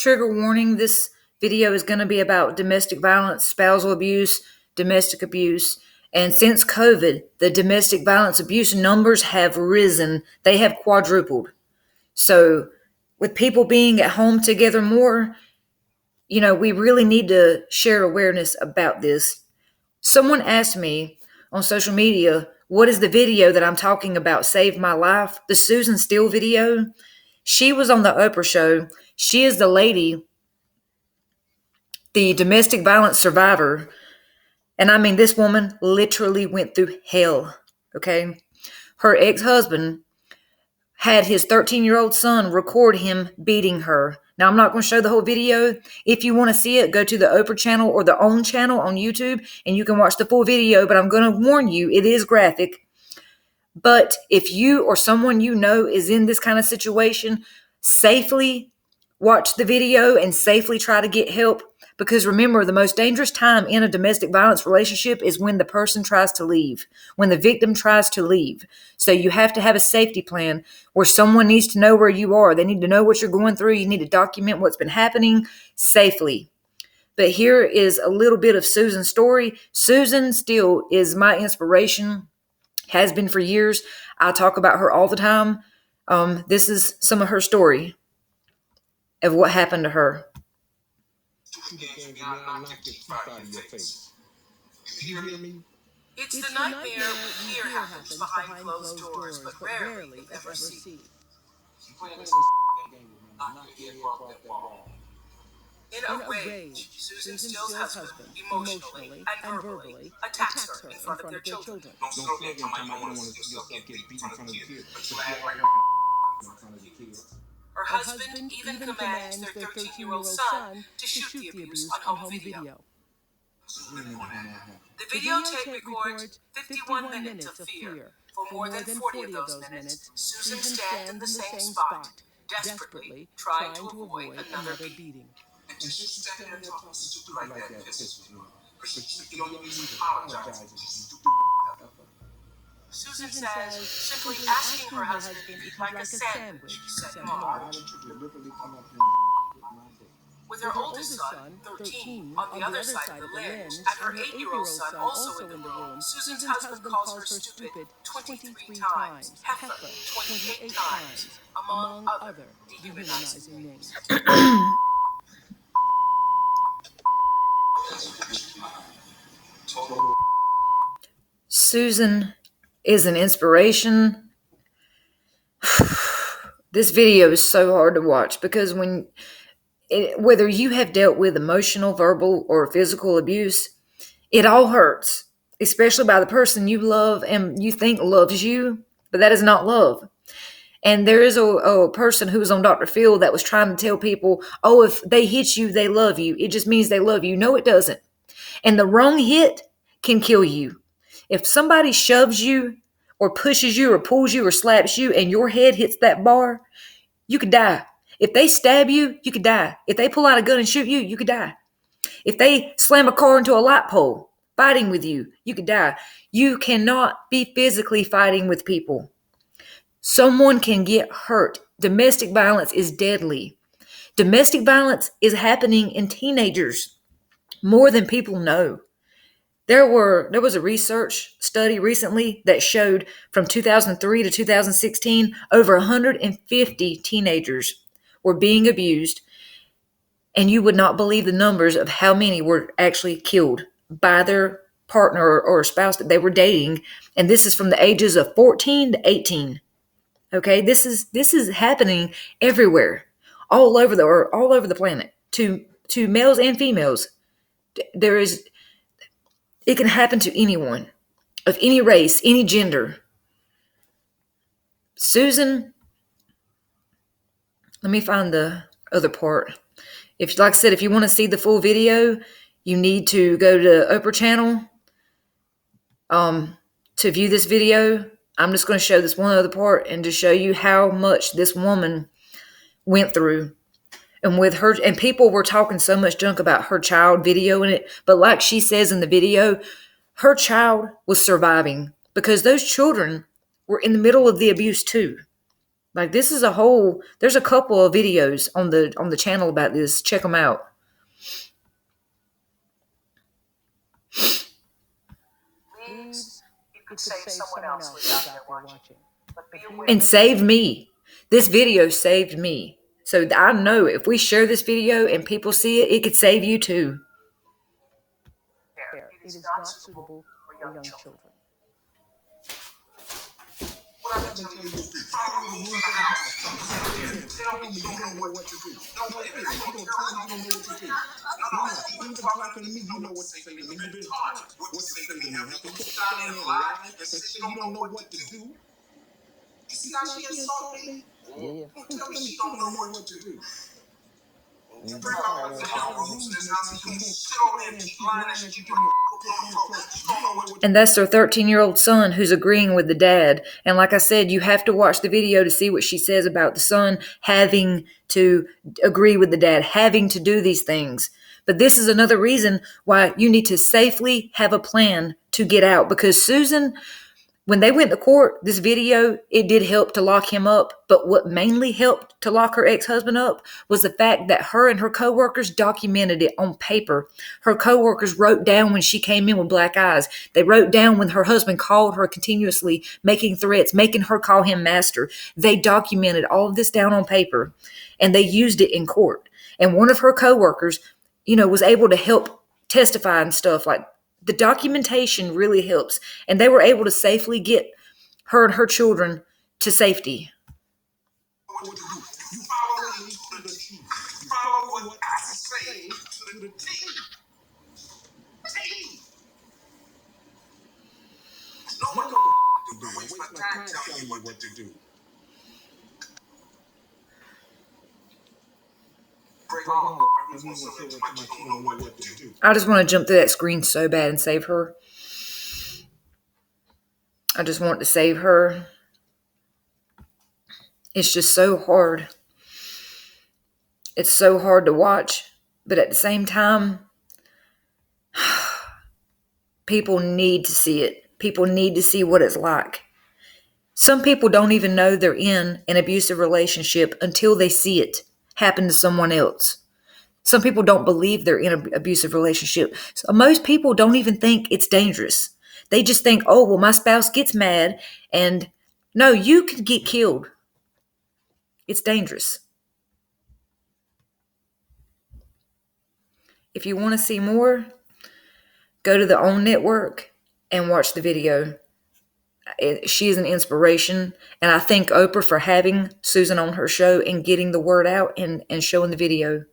Trigger warning, this video is going to be about domestic violence, spousal abuse, domestic abuse. And since COVID, the domestic violence abuse numbers have risen. They have quadrupled. So with people being at home together more, we really need to share awareness about this. Someone asked me on social media, what is the video that I'm talking about saved my life? The Susan Steele video. She was on the Oprah show. She is the lady, the domestic violence survivor. And I mean, this woman literally went through hell. Okay. Her ex-husband had his 13-year-old son record him beating her. Now, I'm not going to show the whole video. If you want to see it, go to the Oprah channel or the OWN channel on YouTube, and you can watch the full video. But I'm going to warn you, it is graphic. But if you or someone you know is in this kind of situation, safely watch the video and safely try to get help. Because remember, the most dangerous time in a domestic violence relationship is when the person tries to leave, when the victim tries to leave. So you have to have a safety plan where someone needs to know where you are. They need to know what you're going through. You need to document what's been happening safely. But here is a little bit of Susan's story. Susan Steele is my inspiration, has been for years. I talk about her all the time. This is some of her story of what happened to her. It's the nightmare we hear happens behind closed doors, but rarely ever see. In a rage, Susan Steele's husband emotionally and verbally attacks her in front of their children. Her husband even commands their 13-year-old son to shoot the abuse on home video. The videotape records 51 minutes of fear. For more than 40 of those minutes, Susan stands in the same spot, desperately trying to avoid another beating. And just standing there talking stupid like that pisses me off. You don't even apologize. Susan says simply asking her husband to eat like a sandwich set him off. With her oldest son, 13, on the other side of the lens, and her 8-year-old son also in the room, Susan's husband calls her stupid 23 times, heifer 28 times, among other dehumanizing names. Susan is an inspiration. This video is so hard to watch because whether you have dealt with emotional, verbal, or physical abuse, it all hurts, especially by the person you love and you think loves you, but that is not love. And there is a person who was on Dr. Phil that was trying to tell people, oh, if they hit you, they love you. It just means they love you. No, it doesn't. And the wrong hit can kill you. If somebody shoves you or pushes you or pulls you or slaps you and your head hits that bar, you could die. If they stab you, you could die. If they pull out a gun and shoot you, you could die. If they slam a car into a light pole fighting with you, you could die. You cannot be physically fighting with people. Someone can get hurt. Domestic violence is deadly. Domestic violence is happening in teenagers more than people know. There was a research study recently that showed from 2003 to 2016, over 150 teenagers were being abused, and you would not believe the numbers of how many were actually killed by their partner or spouse that they were dating, and this is from the ages of 14 to 18. Okay, this is happening everywhere, all over the planet, to males and females. It can happen to anyone of any race, any gender. Susan, let me find the other part. Like I said, if you want to see the full video, you need to go to Oprah channel to view this video. I'm just going to show this one other part and to show you how much this woman went through. And with her, and people were talking so much junk about her child videoing it. But like she says in the video, her child was surviving because those children were in the middle of the abuse too. Like this is a whole. There's a couple of videos on the channel about this. Check them out. Leaves, it could save someone else who's out there watching. But be aware. And saved me. This video saved me. So I know if we share this video and people see it, it could save you too. It is not suitable for young children. What I've been telling you is follow the rules of the house. Tell me you don't know what to do. Don't play with me. You don't tell me you don't know what to do. No, even talking to me, you know what to say to me. You've been taught what to say to me. How can you stand there and lie and say you don't know what to do? You see how she insulted me? Yeah. Don't tell me she don't know what to do. You bring up all the rules in this house, you can't sit on there and keep lying and shit. You don't know what to do. And that's their 13-year-old son who's agreeing with the dad. And like I said, you have to watch the video to see what she says about the son having to agree with the dad, having to do these things. But this is another reason why you need to safely have a plan to get out. Because Susan, when they went to court, this video, it did help to lock him up. But what mainly helped to lock her ex-husband up was the fact that her and her coworkers documented it on paper. Her coworkers wrote down when she came in with black eyes. They wrote down when her husband called her continuously, making threats, making her call him master. They documented all of this down on paper, and they used it in court. And one of her coworkers, was able to help testify and stuff. Like, the documentation really helps. And they were able to safely get her and her children to safety. What to do. You follow me to the T. You follow what I say to the T. T. No one to do. Waste my time telling you what to do. Break on. Everyone's gonna say that much you don't know what to do. I just want to jump through that screen so bad and save her. I just want to save her. It's just so hard. It's so hard to watch. But at the same time, people need to see it. People need to see what it's like. Some people don't even know they're in an abusive relationship until they see it happen to someone else. Some people don't believe they're in an abusive relationship. So most people don't even think it's dangerous. They just think, oh, well, my spouse gets mad, and no, you could get killed. It's dangerous. If you want to see more, go to the OWN network and watch the video. She is an inspiration, and I thank Oprah for having Susan on her show and getting the word out and showing the video.